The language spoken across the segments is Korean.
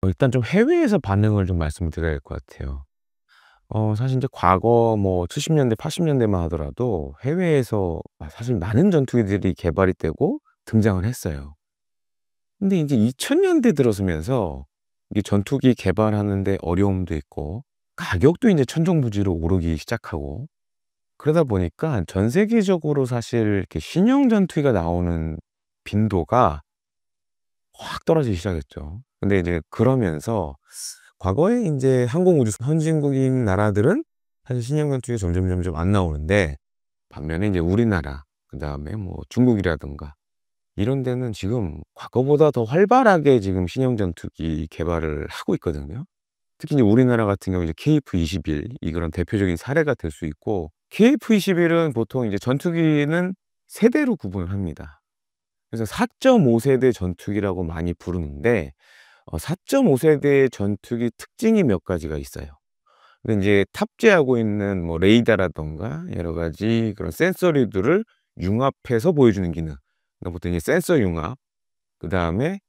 일단 좀 해외에서 반응을 좀 말씀을 드려야 될 것 같아요. 사실 인제 과거 뭐 70 년대 80 년대만 하더라도 해외에서 사실 많은 전투기들이 개발이 되고 등장을 했어요. 근데 인제 2000 년대 들어서면서 이게 전투기 개발하는 데 어려움도 있고 가격도 인제 천정부지로 오르기 시작하고, 그러다 보니까 전 세계적으로 사실 이렇게 신형 전투기가 나오는 빈도가 확 떨어지기 시작했죠. 근데 이제 그러면서 과거에 인제 항공우주 선진국인 나라들은 사실 신형 전투기가 점점점점 안 나오는데, 반면에 이제 우리나라 그다음에 뭐 중국이라든가 이런 데는 지금 과거보다 더 활발하게 지금 신형 전투기 개발을 하고 있거든요. 특히 이제 우리나라 같은 경우 이제 KF-21 이 그런 대표적인 사례가 될 수 있고, KF-21은 보통 이제 전투기는 세대로 구분을 합니다. 그래서 4.5 세대 전투기라고 많이 부르는데, 4.5 세대의 전투기 특징이 몇 가지가 있어요. 근데 인제 탑재하고 있는 뭐 레이더라든가 여러 가지 그런 센서리들을 융합해서 보여주는 기능. 그러니까 보통 이제 센서 융합, 그다음에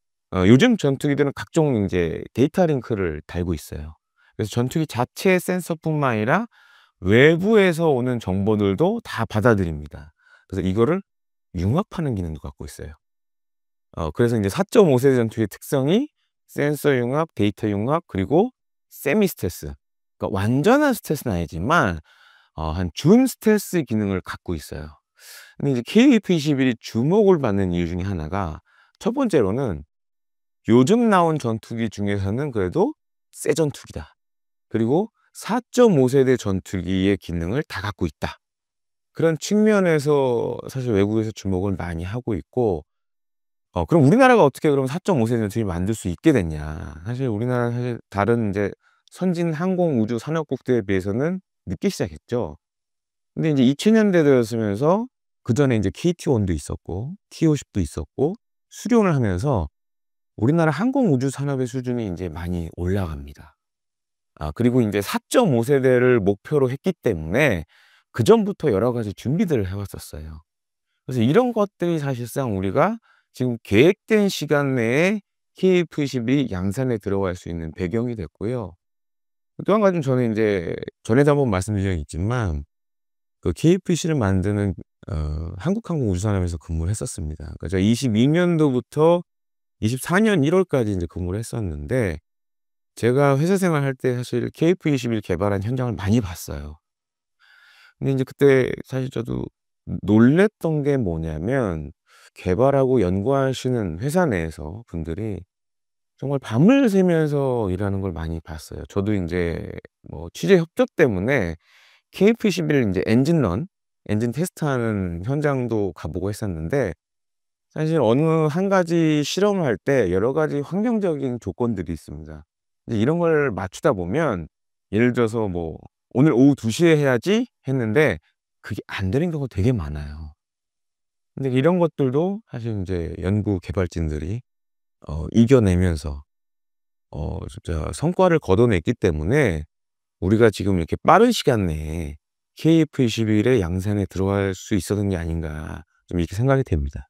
요즘 전투기들은 각종 인제 데이터 링크를 달고 있어요. 그래서 전투기 자체의 센서뿐만 아니라 외부에서 오는 정보들도 다 받아들입니다. 그래서 이거를 융합하는 기능도 갖고 있어요. 그래서 인제 4.5 세대 전투기의 특성이 센서 융합, 데이터 융합, 그리고 세미 스텔스. 그러니까 완전한 스텔스는 아니지만 한 준 스텔스 기능을 갖고 있어요. 근데 이제 KF-21이 주목을 받는 이유 중에 하나가, 첫 번째로는 요즘 나온 전투기 중에서는 그래도 새 전투기다. 그리고 4.5 세대 전투기의 기능을 다 갖고 있다. 그런 측면에서 사실 외국에서 주목을 많이 하고 있고, 그럼 우리나라가 어떻게 그럼 4.5 세대 전투기를 만들 수 있게 됐냐. 사실 우리나라는 사실 다른 인제 선진 항공 우주 산업국들에 비해서는 늦게 시작했죠. 근데 인제 2000 년대 들어서면서 그전에 인제 KT-1도 있었고 T-50도 있었고 수련을 하면서 우리나라 항공 우주 산업의 수준이 인제 많이 올라갑니다. 그리고 인제 4.5 세대를 목표로 했기 때문에 그전부터 여러 가지 준비들을 해 왔었어요. 그래서 이런 것들이 사실상 우리가 지금 계획된 시간 내에 KF-21이 양산에 들어갈 수 있는 배경이 됐고요. 또 한 가지는 저는 인제 전에도 한번 말씀드린 적이 있지만 그 KF-21을 만드는 한국항공우주산업에서 근무를 했었습니다. 그러니까 제가 22 년도부터 24년 1 월까지 인제 근무를 했었는데, 제가 회사 생활할 때 사실 KF-21 개발한 현장을 많이 봤어요. 근데 인제 그때 사실 저도 놀랐던 게 뭐냐면, 개발하고 연구하시는 회사 내에서 분들이 정말 밤을 새면서 일하는 걸 많이 봤어요. 저도 인제 뭐 취재 협조 때문에 KF-21을 인제 엔진 테스트하는 현장도 가 보고 했었는데, 사실 어느 한 가지 실험을 할 때 여러 가지 환경적인 조건들이 있습니다. 이제 이런 걸 맞추다 보면, 예를 들어서 뭐 '오늘 오후 2 시에 해야지.' 했는데 그게 안 되는 경우가 되게 많아요. 근데 이런 것들도 사실 인제 연구 개발진들이 이겨내면서 진짜 성과를 거둬냈기 때문에 우리가 지금 이렇게 빠른 시간 내에 KF-21의 양산에 들어갈 수 있었던 게 아닌가, 좀 이렇게 생각이 됩니다.